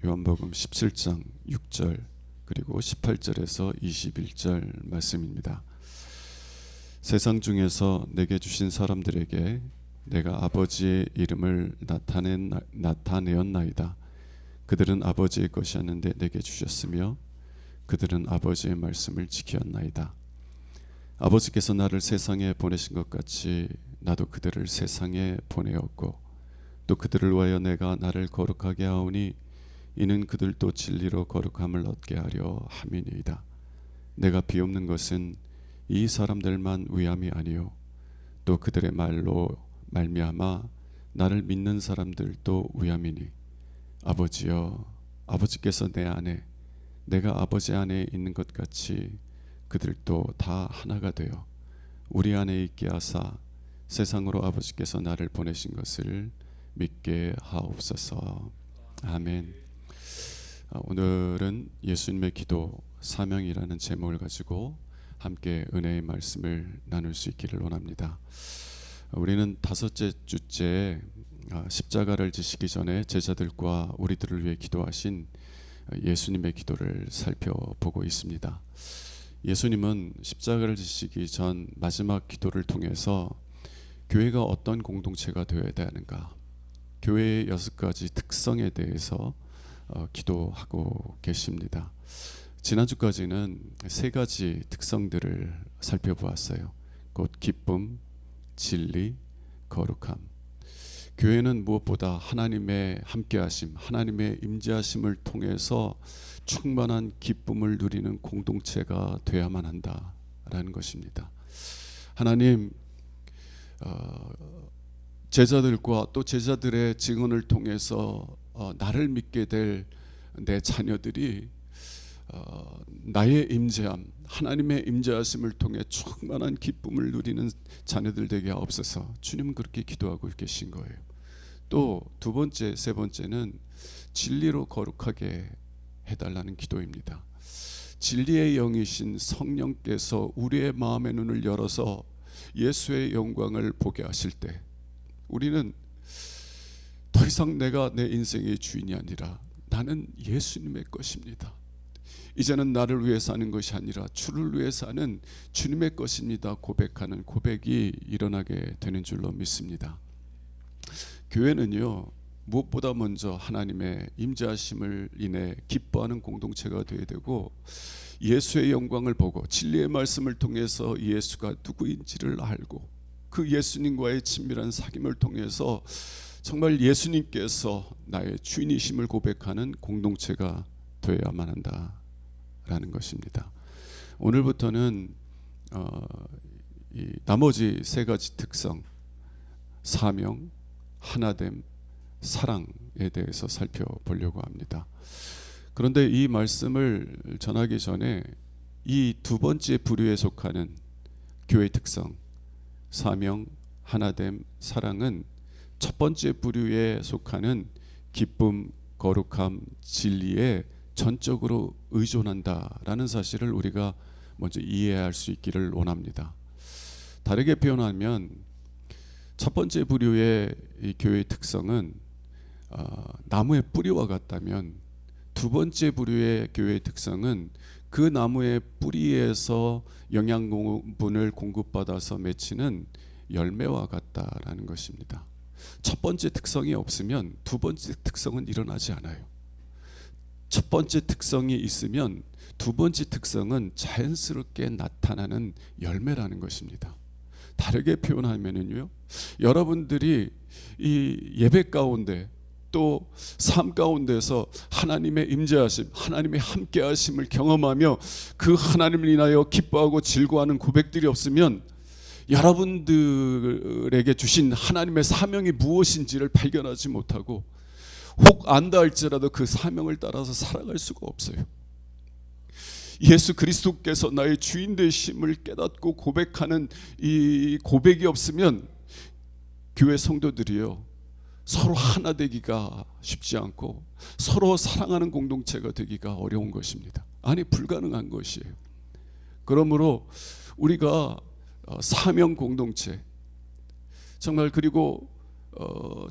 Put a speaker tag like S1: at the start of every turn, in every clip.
S1: 요한복음 17장 6절 그리고 18절에서 21절 말씀입니다. 세상 중에서 내게 주신 사람들에게 내가 아버지의 이름을 나타내었나이다. 그들은 아버지의 것이었는데 내게 주셨으며 그들은 아버지의 말씀을 지켰나이다. 아버지께서 나를 세상에 보내신 것 같이 나도 그들을 세상에 보내었고 또 그들을 위하여 내가 나를 거룩하게 하오니 이는 그들도 진리로 거룩함을 얻게 하려 함이니이다. 내가 비옵는 것은 이 사람들만 위함이 아니요 또 그들의 말로 말미암아 나를 믿는 사람들도 위함이니 아버지여 아버지께서 내 안에 내가 아버지 안에 있는 것 같이 그들도 다 하나가 되어 우리 안에 있게 하사 세상으로 아버지께서 나를 보내신 것을 믿게 하옵소서. 아멘. 오늘은 예수님의 기도 사명이라는 제목을 가지고 함께 은혜의 말씀을 나눌 수 있기를 원합니다. 우리는 다섯째 주째 십자가를 지시기 전에 제자들과 우리들을 위해 기도하신 예수님의 기도를 살펴보고 있습니다. 예수님은 십자가를 지시기 전 마지막 기도를 통해서 교회가 어떤 공동체가 되어야 되는가, 교회의 6가지 특성에 대해서 기도하고 계십니다. 지난주까지는 3가지 특성들을 살펴보았어요. 곧 기쁨, 진리, 거룩함. 교회는 무엇보다 하나님의 함께하심, 하나님의 임재하심을 통해서 충만한 기쁨을 누리는 공동체가 되어야만 한다라는 것입니다. 하나님 제자들과 또 제자들의 증언을 통해서 나를 믿게 될 내 자녀들이 나의 임재함, 하나님의 임재하심을 통해 충만한 기쁨을 누리는 자녀들 되게 하옵소서. 주님은 그렇게 기도하고 계신 거예요. 또 2번째, 3번째는 진리로 거룩하게 해달라는 기도입니다. 진리의 영이신 성령께서 우리의 마음의 눈을 열어서 예수의 영광을 보게 하실 때 우리는 더 이상 내가 내 인생의 주인이 아니라 나는 예수님의 것입니다. 이제는 나를 위해 사는 것이 아니라 주를 위해 사는 주님의 것입니다. 고백하는 고백이 일어나게 되는 줄로 믿습니다. 교회는요, 무엇보다 먼저 하나님의 임재하심을 인해 기뻐하는 공동체가 되어야 되고 예수의 영광을 보고 진리의 말씀을 통해서 예수가 누구인지를 알고 그 예수님과의 친밀한 사귐을 통해서 정말 예수님께서 나의 주인이심을 고백하는 공동체가 되어야만 한다라는 것입니다. 오늘부터는 이 나머지 3가지 특성, 사명, 하나됨, 사랑에 대해서 살펴보려고 합니다. 그런데 이 말씀을 전하기 전에 이 2번째 부류에 속하는 교회 특성, 사명, 하나됨, 사랑은 첫 번째 부류에 속하는 기쁨, 거룩함, 진리에 전적으로 의존한다라는 사실을 우리가 먼저 이해할 수 있기를 원합니다. 다르게 표현하면 첫 번째 부류의 이 교회의 특성은 나무의 뿌리와 같다면 2번째 부류의 교회의 특성은 그 나무의 뿌리에서 영양분을 공급받아서 맺히는 열매와 같다라는 것입니다. 첫 번째 특성이 없으면 2번째 특성은 일어나지 않아요. 첫 번째 특성이 있으면 2번째 특성은 자연스럽게 나타나는 열매라는 것입니다. 다르게 표현하면은요, 여러분들이 이 예배 가운데 또 삶 가운데서 하나님의 임재하심, 하나님의 함께하심을 경험하며 그 하나님을 인하여 기뻐하고 즐거워하는 고백들이 없으면 여러분들에게 주신 하나님의 사명이 무엇인지를 발견하지 못하고 혹 안다 할지라도 그 사명을 따라서 살아갈 수가 없어요. 예수 그리스도께서 나의 주인 되심을 깨닫고 고백하는 이 고백이 없으면 교회 성도들이요, 서로 하나 되기가 쉽지 않고 서로 사랑하는 공동체가 되기가 어려운 것입니다. 아니, 불가능한 것이에요. 그러므로 우리가 사명 공동체, 정말 그리고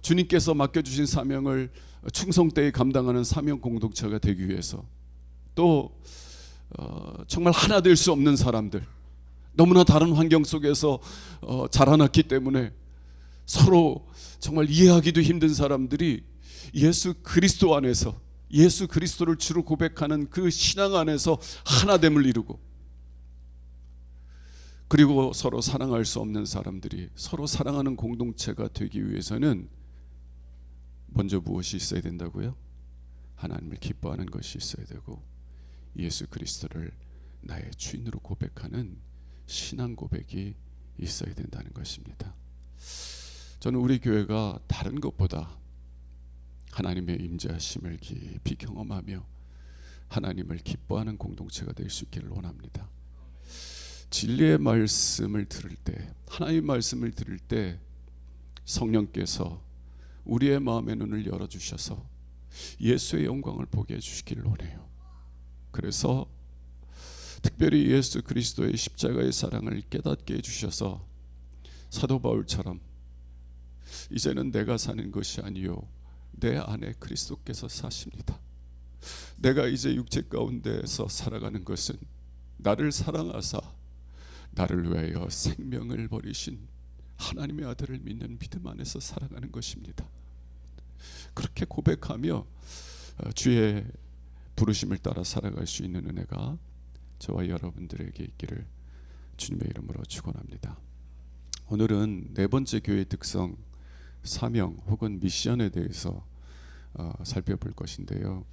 S1: 주님께서 맡겨주신 사명을 충성되이 감당하는 사명 공동체가 되기 위해서, 또 정말 하나 될 수 없는 사람들, 너무나 다른 환경 속에서 자라났기 때문에 서로 정말 이해하기도 힘든 사람들이 예수 그리스도 안에서, 예수 그리스도를 주로 고백하는 그 신앙 안에서 하나됨을 이루고, 그리고 서로 사랑할 수 없는 사람들이 서로 사랑하는 공동체가 되기 위해서는 먼저 무엇이 있어야 된다고요? 하나님을 기뻐하는 것이 있어야 되고, 예수 그리스도를 나의 주인으로 고백하는 신앙 고백이 있어야 된다는 것입니다. 저는 우리 교회가 다른 것보다 하나님의 임재하심을 깊이 경험하며 하나님을 기뻐하는 공동체가 될 수 있기를 원합니다. 진리의 말씀을 들을 때, 하나님의 말씀을 들을 때 성령께서 우리의 마음의 눈을 열어주셔서 예수의 영광을 보게 해주시기를 원해요. 그래서 특별히 예수 그리스도의 십자가의 사랑을 깨닫게 해주셔서 사도 바울처럼 이제는 내가 사는 것이 아니요 내 안에 그리스도께서 사십니다. 내가 이제 육체 가운데서 살아가는 것은 나를 사랑하사 나를 위하여 생명을 버리신 하나님의 아들을 믿는 믿음 안에서 살아가는 것입니다. 그렇게 고백하며 주의 부르심을 따라 살아갈 수 있는 은혜가 저와 여러분들에게 있기를 주님의 이름으로 축원합니다. 오늘은 네 번째 교회의 특성, 사명 혹은 미션에 대해서 살펴볼 것인데요.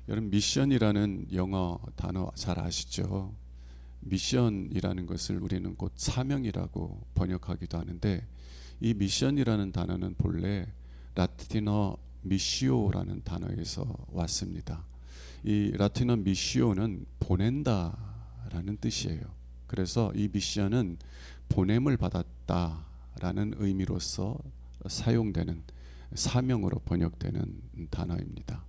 S1: 여러분, 미션이라는 영어 단어 잘 아시죠? 미션이라는 것을 우리는 곧 사명이라고 번역하기도 하는데, 이 미션이라는 단어는 본래 라틴어 미시오라는 단어에서 왔습니다. 이 라틴어 미시오는 보낸다라는 뜻이에요. 그래서 이 미션은 보냄을 받았다라는 의미로서 사용되는, 사명으로 번역되는 단어입니다.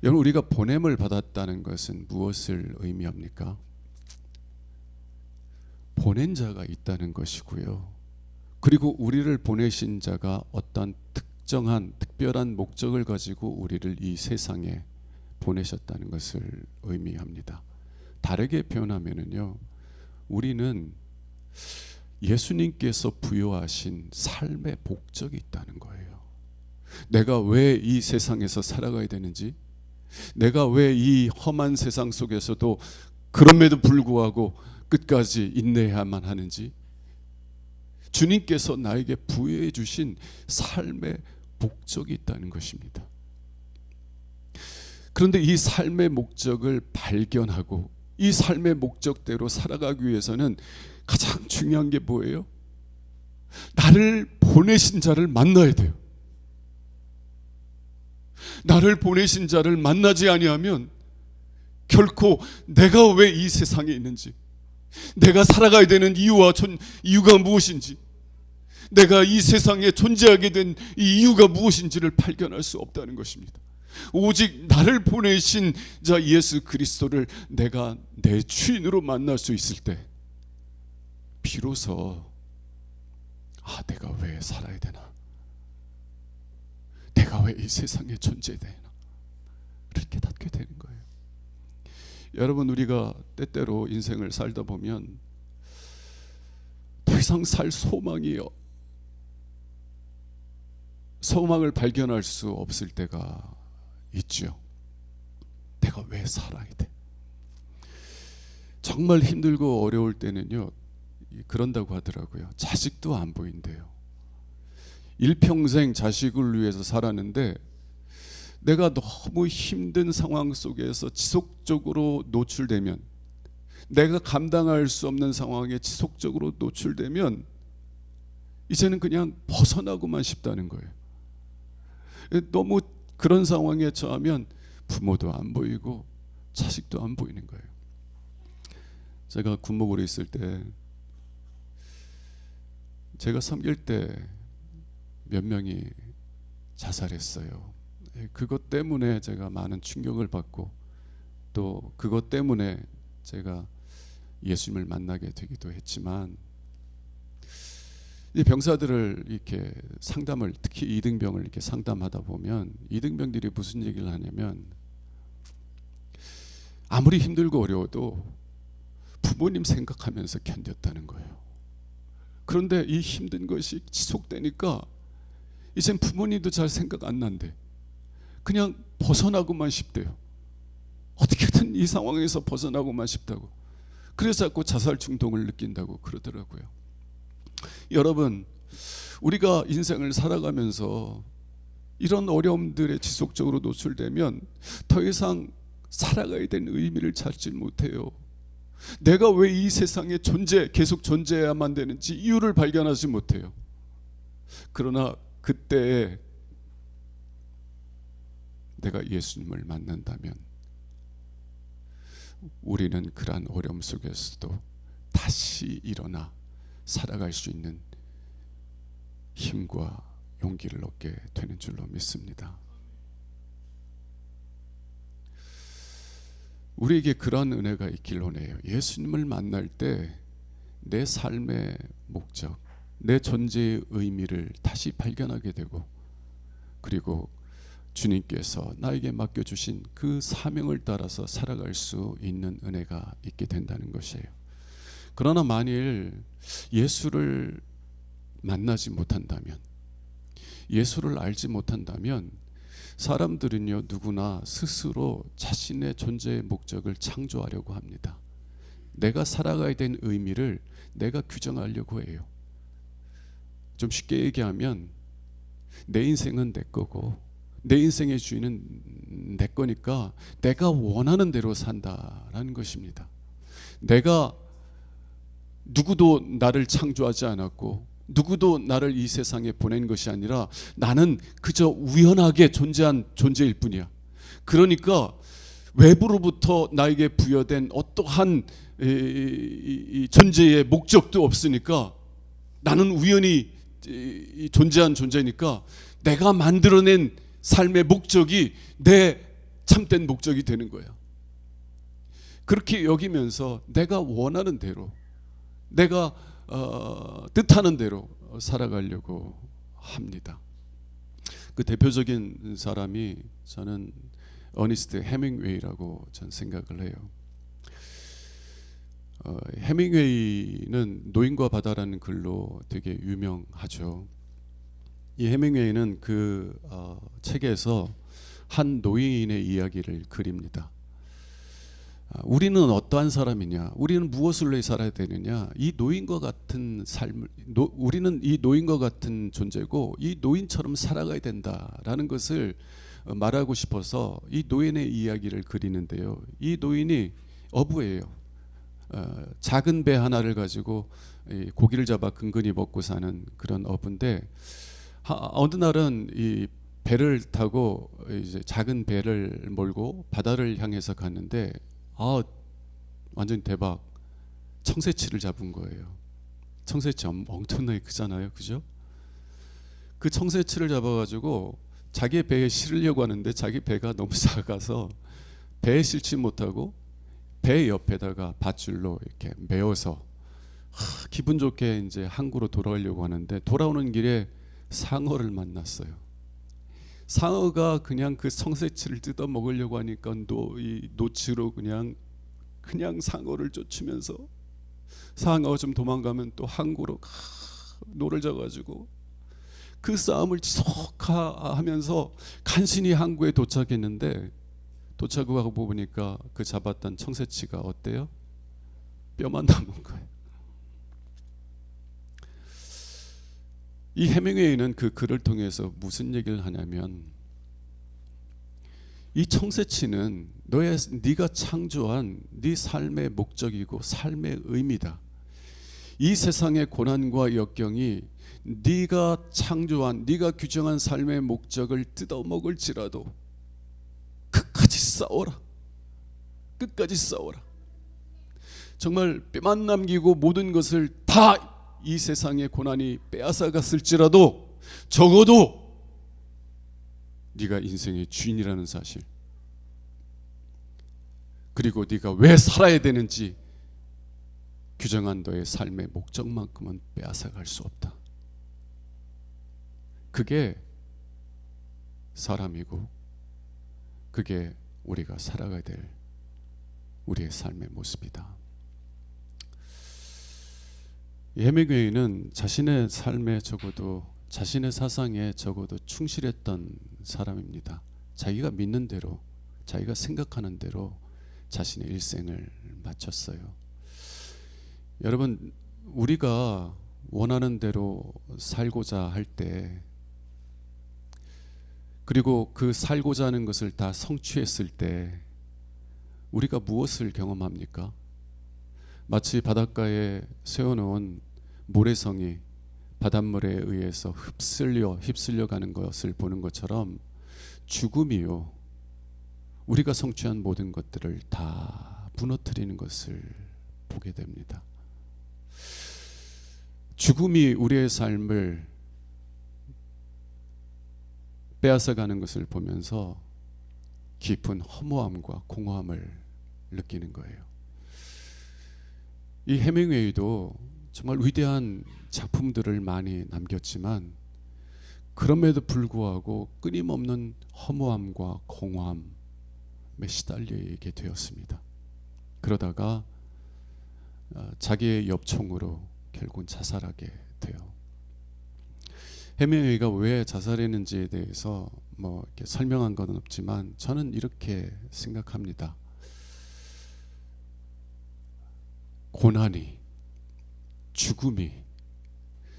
S1: 여러분, 우리가 보냄을 받았다는 것은 무엇을 의미합니까? 보낸 자가 있다는 것이고요. 그리고 우리를 보내신 자가 어떤 특정한 특별한 목적을 가지고 우리를 이 세상에 보내셨다는 것을 의미합니다. 다르게 표현하면요, 우리는 예수님께서 부여하신 삶의 목적이 있다는 거예요. 내가 왜 이 세상에서 살아가야 되는지, 내가 왜 이 험한 세상 속에서도 그럼에도 불구하고 끝까지 인내해야만 하는지, 주님께서 나에게 부여해 주신 삶의 목적이 있다는 것입니다. 그런데 이 삶의 목적을 발견하고 이 삶의 목적대로 살아가기 위해서는 가장 중요한 게 뭐예요? 나를 보내신 자를 만나야 돼요. 나를 보내신 자를 만나지 아니하면 결코 내가 왜 이 세상에 있는지, 내가 살아가야 되는 이유가 무엇인지, 내가 이 세상에 존재하게 된 이 이유가 무엇인지를 발견할 수 없다는 것입니다. 오직 나를 보내신 자 예수 그리스도를 내가 내 주인으로 만날 수 있을 때 비로소 내가 왜 살아야 되나, 내가 왜 이 세상에 존재해야 되나, 그렇게 깨닫게 되는 거예요. 여러분, 우리가 때때로 인생을 살다 보면 더 이상 살 소망을 발견할 수 없을 때가 있죠. 내가 왜 살아야 돼? 정말 힘들고 어려울 때는요, 그런다고 하더라고요. 자식도 안 보인대요. 일평생 자식을 위해서 살았는데 내가 너무 힘든 상황 속에서 지속적으로 노출되면, 내가 감당할 수 없는 상황에 지속적으로 노출되면 이제는 그냥 벗어나고만 싶다는 거예요. 너무 그런 상황에 처하면 부모도 안 보이고 자식도 안 보이는 거예요. 제가 군목으로 있을 때, 제가 섬길 때 몇 명이 자살했어요. 그것 때문에 제가 많은 충격을 받고, 또 그것 때문에 제가 예수님을 만나게 되기도 했지만, 이 병사들을 이렇게 상담을, 특히 이등병을 이렇게 상담하다 보면 이등병들이 무슨 얘기를 하냐면, 아무리 힘들고 어려워도 부모님 생각하면서 견뎠다는 거예요. 그런데 이 힘든 것이 지속되니까 이젠 부모님도 잘 생각 안 난대. 그냥 벗어나고만 싶대요. 어떻게든 이 상황에서 벗어나고만 싶다고. 그래서 자꾸 자살 충동을 느낀다고 그러더라고요. 여러분, 우리가 인생을 살아가면서 이런 어려움들에 지속적으로 노출되면 더 이상 살아가야 되는 의미를 찾지 못해요. 내가 왜 이 세상에 계속 존재해야만 되는지 이유를 발견하지 못해요. 그러나 그때 내가 예수님을 만난다면 우리는 그러한 어려움 속에서도 다시 일어나 살아갈 수 있는 힘과 용기를 얻게 되는 줄로 믿습니다. 우리에게 그러한 은혜가 있길 원해요. 예수님을 만날 때 내 삶의 목적, 내 존재의 의미를 다시 발견하게 되고, 그리고 주님께서 나에게 맡겨주신 그 사명을 따라서 살아갈 수 있는 은혜가 있게 된다는 것이에요. 그러나 만일 예수를 만나지 못한다면, 예수를 알지 못한다면 사람들은요, 누구나 스스로 자신의 존재의 목적을 창조하려고 합니다. 내가 살아가야 되는 의미를 내가 규정하려고 해요. 좀 쉽게 얘기하면 내 인생은 내 거고 내 인생의 주인은 내 거니까 내가 원하는 대로 산다라는 것입니다. 내가 누구도 나를 창조하지 않았고 누구도 나를 이 세상에 보낸 것이 아니라 나는 그저 우연하게 존재한 존재일 뿐이야. 그러니까 외부로부터 나에게 부여된 어떠한 이 존재의 목적도 없으니까, 나는 우연히 존재한 존재니까 내가 만들어낸 삶의 목적이 내 참된 목적이 되는 거야. 그렇게 여기면서 내가 원하는 대로, 내가 뜻하는 대로 살아가려고 합니다. 그 대표적인 사람이 저는 어니스트 해밍웨이라고 전 생각을 해요. 해밍웨이는 노인과 바다라는 글로 되게 유명하죠. 이 해밍웨이는 그 책에서 한 노인의 이야기를 그립니다. 우리는 어떠한 사람이냐, 우리는 무엇을 위해 살아야 되느냐, 이 노인과 같은 삶을, 우리는 이 노인과 같은 존재고 이 노인처럼 살아가야 된다라는 것을 말하고 싶어서 이 노인의 이야기를 그리는데요. 이 노인이 어부예요. 작은 배 하나를 가지고 고기를 잡아 근근히 먹고 사는 그런 어부인데, 어느 날은 이 배를 타고 이제 작은 배를 몰고 바다를 향해서 갔는데, 완전 대박, 청새치를 잡은 거예요. 청새치 엄청나게 크잖아요, 그죠? 그 청새치를 잡아가지고 자기 배에 실으려고 하는데 자기 배가 너무 작아서 배에 실지 못하고 배 옆에다가 밧줄로 이렇게 메어서 기분 좋게 이제 항구로 돌아가려고 하는데, 돌아오는 길에 상어를 만났어요. 상어가 그냥 그 청새치를 뜯어 먹으려고 하니까 이 노치로 그냥 상어를 쫓으면서, 상어가 좀 도망가면 또 항구로 노를 져가지고 그 싸움을 지속하면서 간신히 항구에 도착했는데, 도착하고 보니까 그 잡았던 청새치가 어때요? 뼈만 남은 거예요. 이 해밍웨이는 그 글을 통해서 무슨 얘기를 하냐면, 이 청새치는 네가 창조한 네 삶의 목적이고 삶의 의미다. 이 세상의 고난과 역경이 네가 창조한, 네가 규정한 삶의 목적을 뜯어먹을지라도 끝까지 싸워라. 끝까지 싸워라. 정말 뼈만 남기고 모든 것을 다 이 세상의 고난이 빼앗아갔을지라도 적어도 네가 인생의 주인이라는 사실, 그리고 네가 왜 살아야 되는지 규정한 너의 삶의 목적만큼은 빼앗아갈 수 없다. 그게 사람이고 그게 우리가 살아가야 될 우리의 삶의 모습이다. 헤밍웨이는 자신의 삶에 적어도 자신의 사상에 적어도 충실했던 사람입니다. 자기가 믿는 대로 자기가 생각하는 대로 자신의 일생을 마쳤어요. 여러분, 우리가 원하는 대로 살고자 할 때, 그리고 그 살고자 하는 것을 다 성취했을 때 우리가 무엇을 경험합니까? 마치 바닷가에 세워놓은 모래성이 바닷물에 의해서 휩쓸려 가는 것을 보는 것처럼 죽음이요, 우리가 성취한 모든 것들을 다 무너뜨리는 것을 보게 됩니다. 죽음이 우리의 삶을 빼앗아가는 것을 보면서 깊은 허무함과 공허함을 느끼는 거예요. 이 헤밍웨이도 정말 위대한 작품들을 많이 남겼지만 그럼에도 불구하고 끊임없는 허무함과 공허함에 시달리게 되었습니다. 그러다가 자기의 엽총으로 결국은 자살하게 돼요. 헤밍웨이가 왜 자살했는지에 대해서 이렇게 설명한 건 없지만 저는 이렇게 생각합니다. 고난이, 죽음이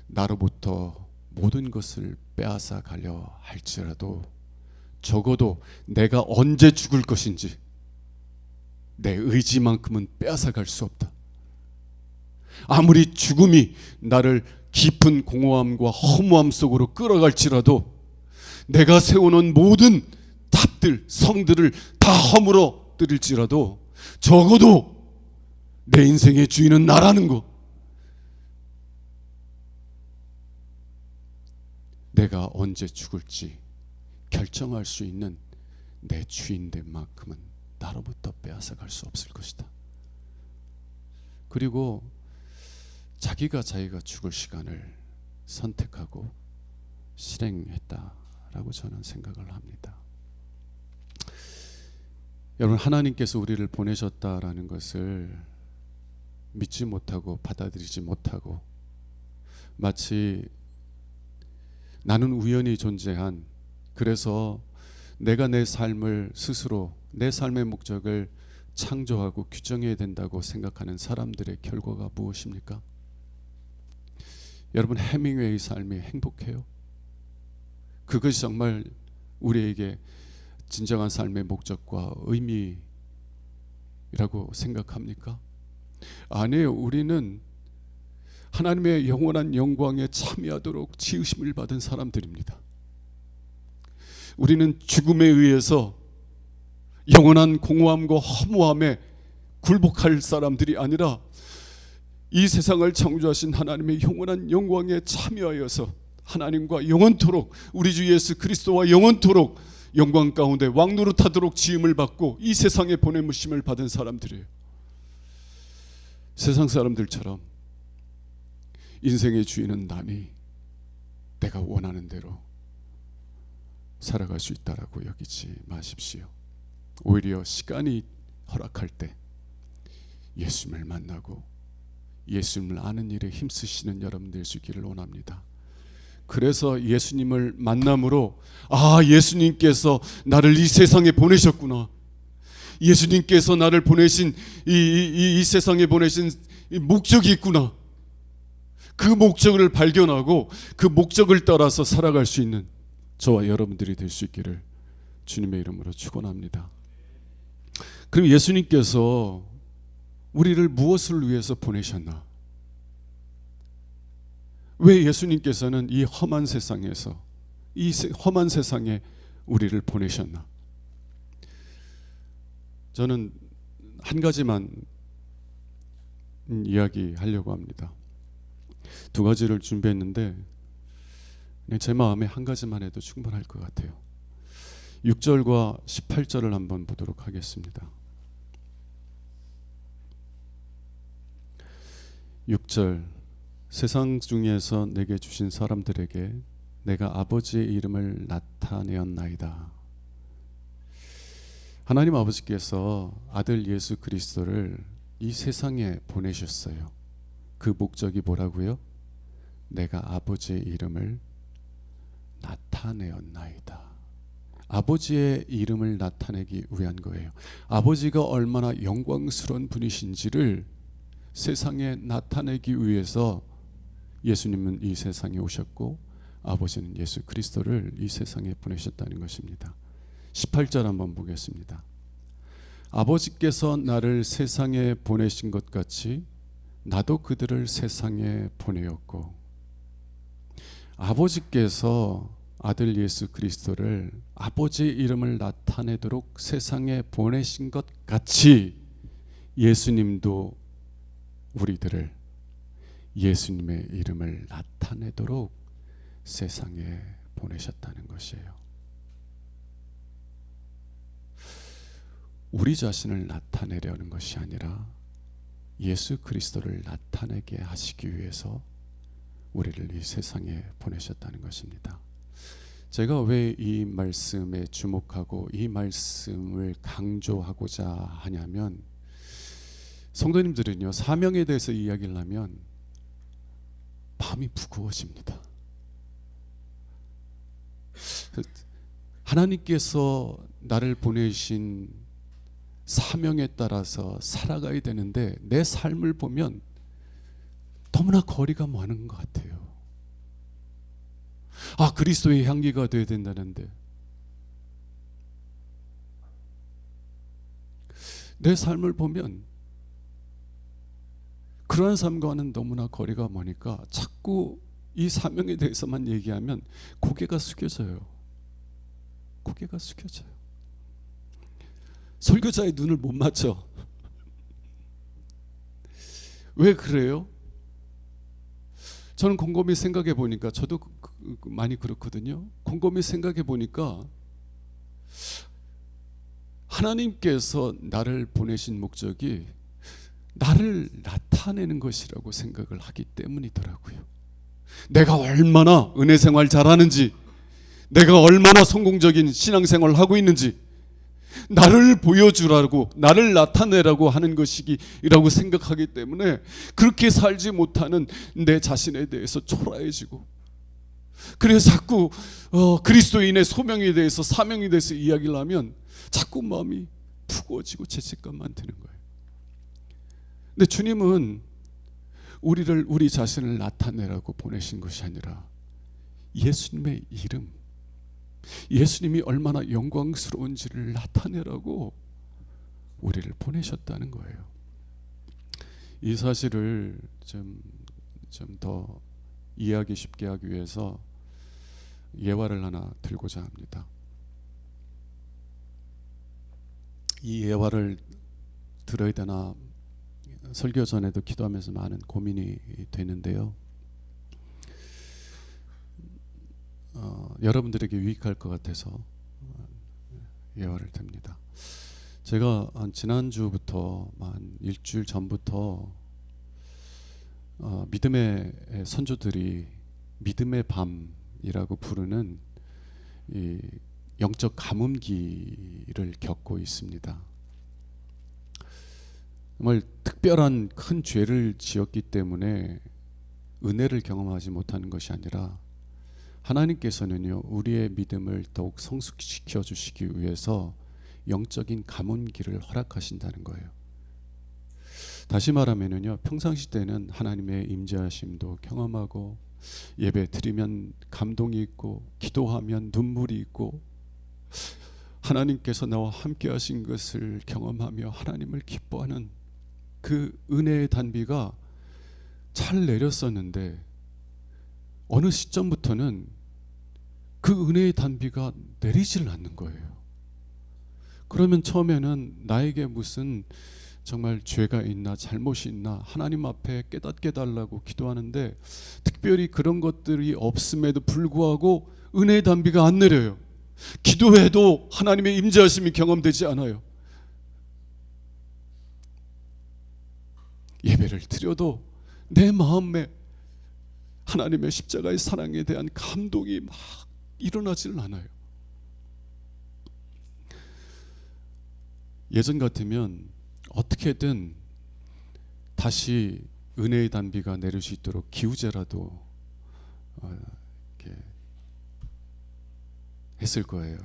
S1: 나로부터 모든 것을 빼앗아 가려 할지라도 적어도 내가 언제 죽을 것인지 내 의지만큼은 빼앗아 갈 수 없다. 아무리 죽음이 나를 깊은 공허함과 허무함 속으로 끌어갈지라도 내가 세워놓은 모든 탑들, 성들을 다 허물어뜨릴지라도 적어도 내 인생의 주인은 나라는 거, 내가 언제 죽을지 결정할 수 있는 내 주인된 만큼은 나로부터 빼앗아갈 수 없을 것이다. 그리고 자기가 죽을 시간을 선택하고 실행했다라고 저는 생각을 합니다. 여러분, 하나님께서 우리를 보내셨다라는 것을 믿지 못하고 받아들이지 못하고 마치 나는 우연히 존재한, 그래서 내가 내 삶을 스스로 내 삶의 목적을 창조하고 규정해야 된다고 생각하는 사람들의 결과가 무엇입니까? 여러분, 헤밍웨이 삶이 행복해요? 그것이 정말 우리에게 진정한 삶의 목적과 의미라고 생각합니까? 아니에요. 우리는 하나님의 영원한 영광에 참여하도록 지으심을 받은 사람들입니다. 우리는 죽음에 의해서 영원한 공허함과 허무함에 굴복할 사람들이 아니라 이 세상을 창조하신 하나님의 영원한 영광에 참여하여서 하나님과 영원토록, 우리 주 예수 그리스도와 영원토록 영광 가운데 왕노릇하도록 지음을 받고 이 세상에 보내심을 받은 사람들이에요. 세상 사람들처럼 인생의 주인은 나니 내가 원하는 대로 살아갈 수 있다라고 여기지 마십시오. 오히려 시간이 허락할 때 예수님을 만나고 예수님을 아는 일에 힘쓰시는 여러분들 수 있기를 원합니다. 그래서 예수님을 만남으로 예수님께서 나를 이 세상에 보내셨구나, 예수님께서 나를 보내신 이 세상에 보내신 목적이 있구나, 그 목적을 발견하고 그 목적을 따라서 살아갈 수 있는 저와 여러분들이 될 수 있기를 주님의 이름으로 축원합니다. 그럼 예수님께서 우리를 무엇을 위해서 보내셨나? 왜 예수님께서는 이 험한 세상에서 이 험한 세상에 우리를 보내셨나? 저는 한 가지만 이야기하려고 합니다. 두 가지를 준비했는데 제 마음에 한 가지만 해도 충분할 것 같아요. 6절과 18절을 한번 보도록 하겠습니다. 6절, 세상 중에서 내게 주신 사람들에게 내가 아버지의 이름을 나타내었나이다. 하나님 아버지께서 아들 예수 그리스도를 이 세상에 보내셨어요. 그 목적이 뭐라고요? 내가 아버지의 이름을 나타내었나이다. 아버지의 이름을 나타내기 위한 거예요. 아버지가 얼마나 영광스러운 분이신지를 세상에 나타내기 위해서 예수님은 이 세상에 오셨고 아버지는 예수 그리스도를 이 세상에 보내셨다는 것입니다. 18절 한번 보겠습니다. 아버지께서 나를 세상에 보내신 것 같이 나도 그들을 세상에 보내었고, 아버지께서 아들 예수 그리스도를 아버지의 이름을 나타내도록 세상에 보내신 것 같이 예수님도 우리들을 예수님의 이름을 나타내도록 세상에 보내셨다는 것이에요. 우리 자신을 나타내려는 것이 아니라 예수 그리스도를 나타내게 하시기 위해서 우리를 이 세상에 보내셨다는 것입니다. 제가 왜 이 말씀에 주목하고 이 말씀을 강조하고자 하냐면, 성도님들은요, 사명에 대해서 이야기를 하면 마음이 무거워집니다. 하나님께서 나를 보내신 사명에 따라서 살아가야 되는데 내 삶을 보면 너무나 거리가 많은 것 같아요. 그리스도의 향기가 되어야 된다는데 내 삶을 보면 그러한 삶과는 너무나 거리가 머니까 자꾸 이 사명에 대해서만 얘기하면 고개가 숙여져요. 고개가 숙여져요. 설교자의 눈을 못 맞춰. 왜 그래요? 저는 곰곰이 생각해 보니까, 저도 많이 그렇거든요. 곰곰이 생각해 보니까 하나님께서 나를 보내신 목적이 나를 나타내는 것이라고 생각을 하기 때문이더라고요. 내가 얼마나 은혜 생활 잘하는지, 내가 얼마나 성공적인 신앙생활을 하고 있는지 나를 보여주라고, 나를 나타내라고 하는 것이라고 생각하기 때문에 그렇게 살지 못하는 내 자신에 대해서 초라해지고, 그래서 자꾸 그리스도인의 소명에 대해서, 사명에 대해서 이야기를 하면 자꾸 마음이 무거워지고 죄책감만 드는 거예요. 근데 주님은 우리 자신을 나타내라고 보내신 것이 아니라 예수님의 이름, 예수님이 얼마나 영광스러운지를 나타내라고 우리를 보내셨다는 거예요. 이 사실을 좀 더 이해하기 쉽게 하기 위해서 예화를 하나 들고자 합니다. 이 예화를 들어야 되나 설교 전에도 기도하면서 많은 고민이 되는데요. 여러분들에게 유익할 것 같아서 예화를 듭니다. 제가 지난주부터 한 일주일 전부터 믿음의 선조들이 믿음의 밤이라고 부르는 이 영적 가뭄기를 겪고 있습니다. 정말 특별한 큰 죄를 지었기 때문에 은혜를 경험하지 못하는 것이 아니라 하나님께서는요, 우리의 믿음을 더욱 성숙시켜 주시기 위해서 영적인 가뭄기를 허락하신다는 거예요. 다시 말하면은요, 평상시 때는 하나님의 임재하심도 경험하고, 예배 드리면 감동이 있고, 기도하면 눈물이 있고, 하나님께서 나와 함께 하신 것을 경험하며 하나님을 기뻐하는 그 은혜의 단비가 잘 내렸었는데, 어느 시점부터는 그 은혜의 단비가 내리지를 않는 거예요. 그러면 처음에는 나에게 무슨 정말 죄가 있나, 잘못이 있나, 하나님 앞에 깨닫게 달라고 기도하는데 특별히 그런 것들이 없음에도 불구하고 은혜의 단비가 안 내려요. 기도해도 하나님의 임재하심이 경험되지 않아요. 예배를 드려도 내 마음에 하나님의 십자가의 사랑에 대한 감동이 막 일어나지는 않아요. 예전 같으면 어떻게든 다시 은혜의 단비가 내릴 수 있도록 기우제라도 이렇게 했을 거예요.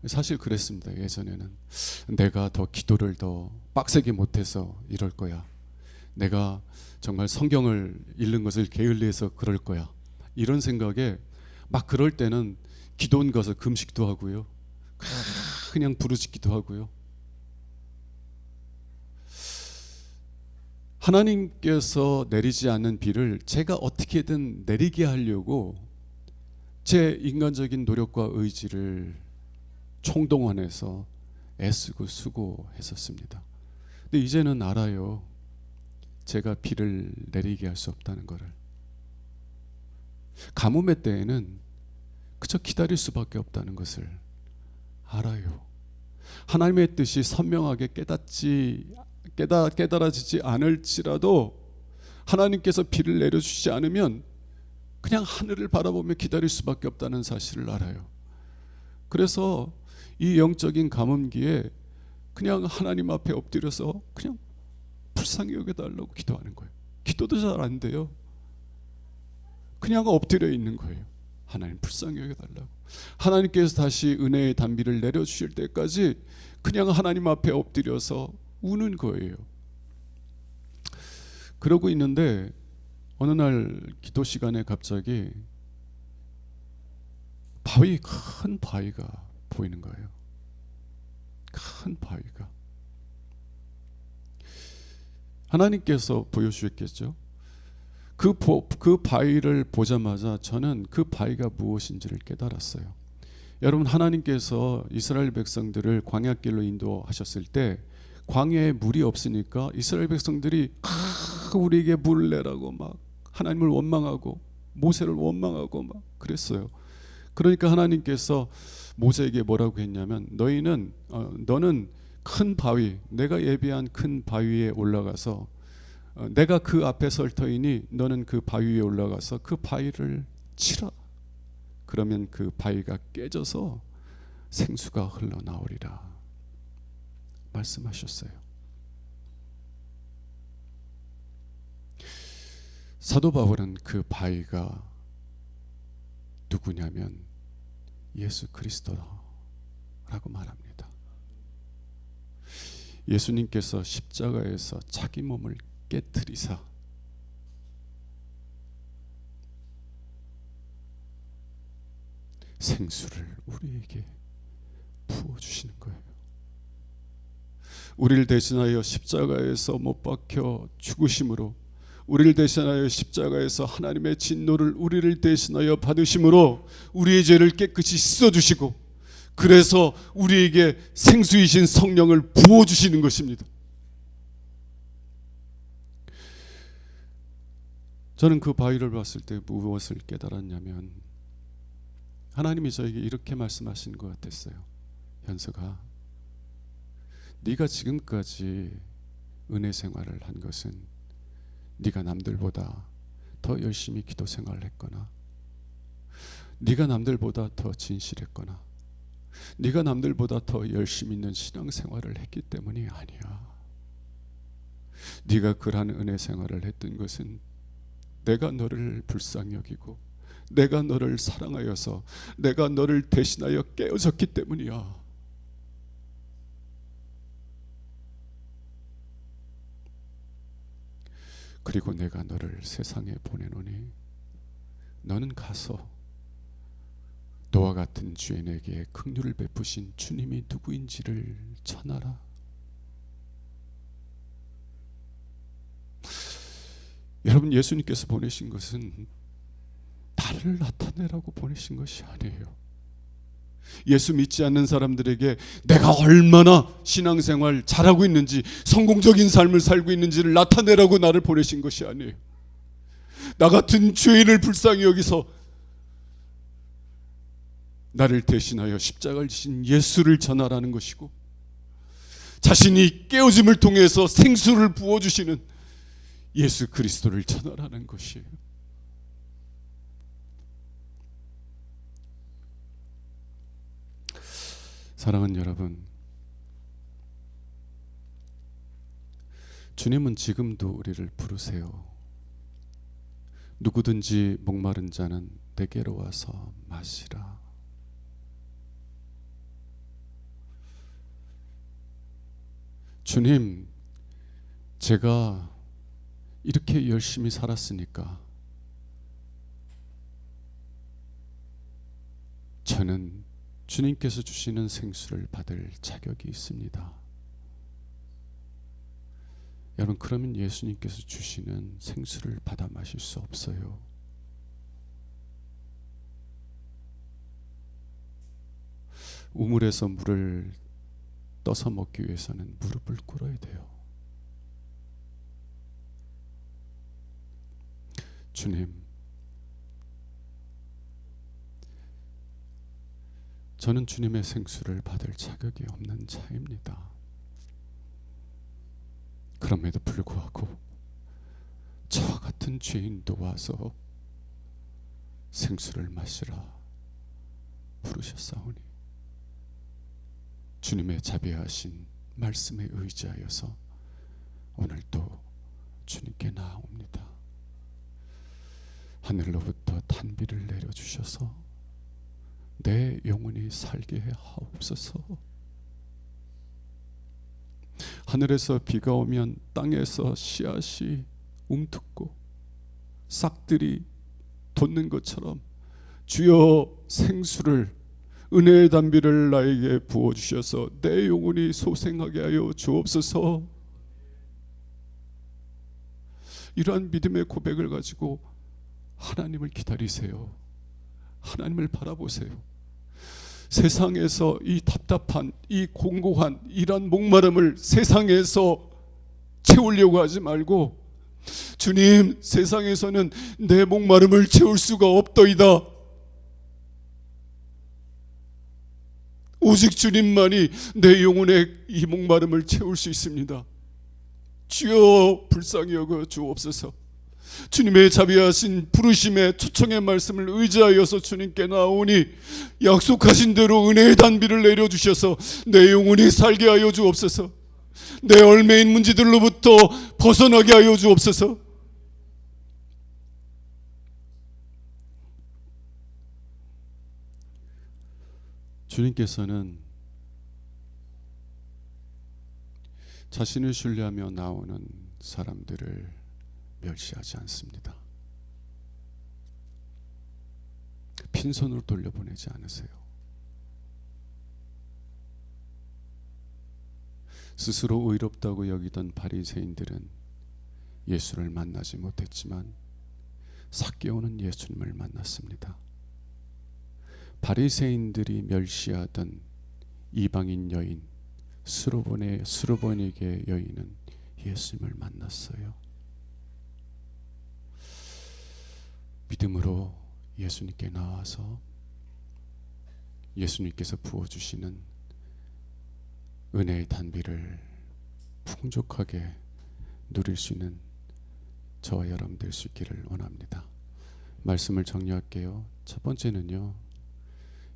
S1: 사실 그랬습니다. 예전에는 내가 더 기도를 더 빡세게 못해서 이럴 거야. 내가 정말 성경을 읽는 것을 게을리해서 그럴 거야. 이런 생각에 막 그럴 때는 기도원 가서 금식도 하고요. 그냥 부르짖기도 하고요. 하나님께서 내리지 않는 비를 제가 어떻게든 내리게 하려고 제 인간적인 노력과 의지를 총동원해서 애쓰고 수고했었습니다. 근데 이제는 알아요. 제가 비를 내리게 할 수 없다는 것을. 가뭄의 때에는 그저 기다릴 수밖에 없다는 것을 알아요. 하나님의 뜻이 선명하게 깨달아지지 않을지라도 하나님께서 비를 내려주시지 않으면 그냥 하늘을 바라보며 기다릴 수밖에 없다는 사실을 알아요. 그래서 이 영적인 가뭄기에 그냥 하나님 앞에 엎드려서 그냥 불쌍히 여겨달라고 기도하는 거예요. 기도도 잘 안 돼요. 그냥 엎드려 있는 거예요. 하나님 불쌍히 여겨달라고. 하나님께서 다시 은혜의 단비를 내려주실 때까지 그냥 하나님 앞에 엎드려서 우는 거예요. 그러고 있는데 어느 날 기도 시간에 갑자기 큰 바위가 보이는 거예요. 큰 바위가. 하나님께서 보여주셨겠죠. 그 바위를 보자마자 저는 그 바위가 무엇인지를 깨달았어요. 여러분, 하나님께서 이스라엘 백성들을 광야길로 인도하셨을 때 광야에 물이 없으니까 이스라엘 백성들이 우리에게 물을 내라고 막 하나님을 원망하고 모세를 원망하고 막 그랬어요. 그러니까 하나님께서 모세에게 뭐라고 했냐면 너는 큰 바위, 내가 예비한 큰 바위에 올라가서 내가 그 앞에 설 터이니 너는 그 바위 위에 올라가서 그 바위를 치라. 그러면 그 바위가 깨져서 생수가 흘러나오리라 말씀하셨어요. 사도 바울은 그 바위가 누구냐면 예수 그리스도라고 말합니다. 예수님께서 십자가에서 자기 몸을 깨트리사 생수를 우리에게 부어주시는 거예요. 우리를 대신하여 십자가에서 못 박혀 죽으심으로, 우리를 대신하여 십자가에서 하나님의 진노를 우리를 대신하여 받으심으로 우리의 죄를 깨끗이 씻어주시고, 그래서 우리에게 생수이신 성령을 부어주시는 것입니다. 저는 그 바위를 봤을 때 무엇을 깨달았냐면 하나님이 저에게 이렇게 말씀하신 것 같았어요. 현석아, 네가 지금까지 은혜 생활을 한 것은 네가 남들보다 더 열심히 기도 생활을 했거나, 네가 남들보다 더 진실했거나, 네가 남들보다 더 열심히 있는 신앙생활을 했기 때문이 아니야. 네가 그러한 은혜 생활을 했던 것은 내가 너를 불쌍히 여기고 내가 너를 사랑하여서 내가 너를 대신하여 깨어졌기 때문이야. 그리고 내가 너를 세상에 보내노니 너는 가서 너와 같은 죄인에게 긍휼을 베푸신 주님이 누구인지를 전하라. 여러분, 예수님께서 보내신 것은 나를 나타내라고 보내신 것이 아니에요. 예수 믿지 않는 사람들에게 내가 얼마나 신앙생활 잘하고 있는지, 성공적인 삶을 살고 있는지를 나타내라고 나를 보내신 것이 아니에요. 나 같은 죄인을 불쌍히 여기서 나를 대신하여 십자가를 지신 예수를 전하라는 것이고, 자신이 깨어짐을 통해서 생수를 부어주시는 예수 그리스도를 전하라는 것이에요. 사랑하는 여러분, 주님은 지금도 우리를 부르세요. 누구든지 목마른 자는 내게로 와서 마시라. 주님, 제가 이렇게 열심히 살았으니까 저는 주님께서 주시는 생수를 받을 자격이 있습니다. 여러분, 그러면 예수님께서 주시는 생수를 받아 마실 수 없어요. 우물에서 물을 떠서 먹기 위해서는 무릎을 꿇어야 돼요. 주님, 저는 주님의 생수를 받을 자격이 없는 자입니다. 그럼에도 불구하고 저와 같은 죄인도 와서 생수를 마시라 부르셨사오니 주님의 자비하신 말씀에 의지하여서 오늘도 주님께 나아옵니다. 하늘로부터 단비를 내려주셔서 내 영혼이 살게 하옵소서. 하늘에서 비가 오면 땅에서 씨앗이 움트고 싹들이 돋는 것처럼 주여 생수를, 은혜의 단비를 나에게 부어주셔서 내 영혼이 소생하게 하여 주옵소서. 이러한 믿음의 고백을 가지고 하나님을 기다리세요. 하나님을 바라보세요. 세상에서 이 답답한, 이 공고한 이런 목마름을 세상에서 채우려고 하지 말고, 주님, 세상에서는 내 목마름을 채울 수가 없더이다. 오직 주님만이 내 영혼의 이 목마름을 채울 수 있습니다. 주여 불쌍히 여겨 주옵소서. 주님의 자비하신 부르심의 초청의 말씀을 의지하여서 주님께 나오니 약속하신 대로 은혜의 단비를 내려주셔서 내 영혼이 살게 하여 주옵소서. 내 얽매인 문제들로부터 벗어나게 하여 주옵소서. 주님께서는 자신을 신뢰하며 나오는 사람들을 멸시하지 않습니다. 빈손으로 돌려보내지 않으세요. 스스로 의롭다고 여기던 바리새인들은 예수를 만나지 못했지만 삭개오는 예수님을 만났습니다. 바리새인들이 멸시하던 이방인 여인 수르보니게 여인은 예수님을 만났어요. 믿음으로 예수님께 나와서 예수님께서 부어주시는 은혜의 단비를 풍족하게 누릴 수 있는 저와 여러분 될 수 있기를 원합니다. 말씀을 정리할게요. 첫 번째는요,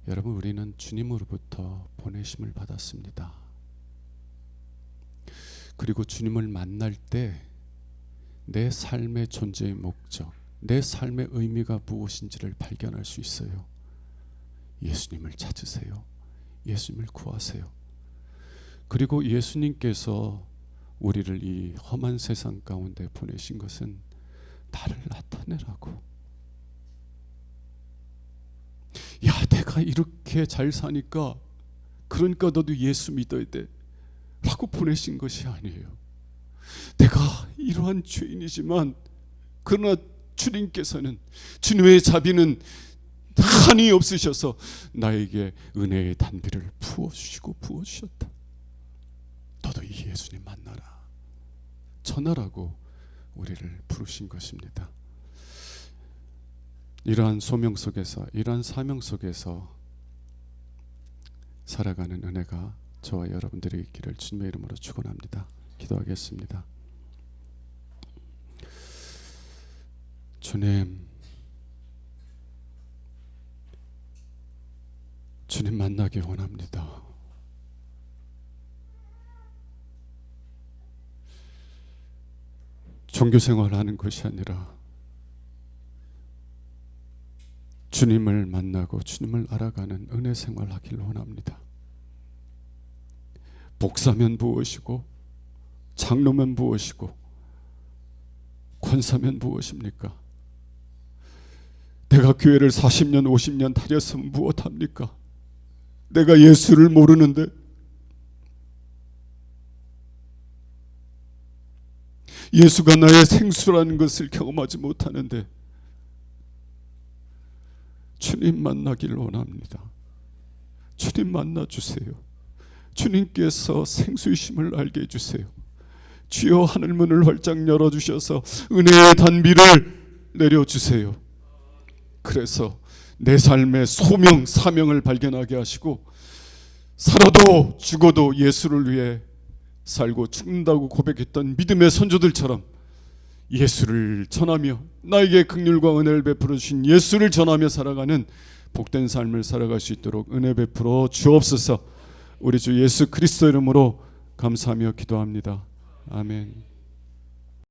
S1: 여러분, 우리는 주님으로부터 보내심을 받았습니다. 그리고 주님을 만날 때 내 삶의 존재의 목적, 내 삶의 의미가 무엇인지를 발견할 수 있어요. 예수님을 찾으세요. 예수님을 구하세요. 그리고 예수님께서 우리를 이 험한 세상 가운데 보내신 것은 나를 나타내라고. 야, 내가 이렇게 잘 사니까 그러니까 너도 예수 믿어야 돼 라고 보내신 것이 아니에요. 내가 이러한 죄인이지만 그러나 주님께서는, 주님의 자비는 한이 없으셔서 나에게 은혜의 단비를 부어주셨다. 너도 이 예수님 만나라, 전하라고 우리를 부르신 것입니다. 이러한 소명 속에서, 이러한 사명 속에서 살아가는 은혜가 저와 여러분들의 있기를 주님의 이름으로 축원합니다. 기도하겠습니다. 주님 만나기 원합니다. 종교 생활하는 것이 아니라 주님을 만나고 주님을 알아가는 은혜 생활하길 원합니다. 목사면 무엇이고 장로면 무엇이고 권사면 무엇입니까? 내가 교회를 40년 50년 다녔으면 무엇합니까? 내가 예수를 모르는데, 예수가 나의 생수라는 것을 경험하지 못하는데 주님 만나길 원합니다. 주님 만나주세요. 주님께서 생수이심을 알게 해주세요. 주여 하늘문을 활짝 열어주셔서 은혜의 단비를 내려주세요. 그래서 내 삶의 소명, 사명을 발견하게 하시고 살아도 죽어도 예수를 위해 살고 죽는다고 고백했던 믿음의 선조들처럼 예수를 전하며 나에게 긍휼과 은혜를 베풀어 주신 예수를 전하며 살아가는 복된 삶을 살아갈 수 있도록 은혜 베풀어 주옵소서. 우리 주 예수 그리스도 이름으로 감사하며 기도합니다. 아멘.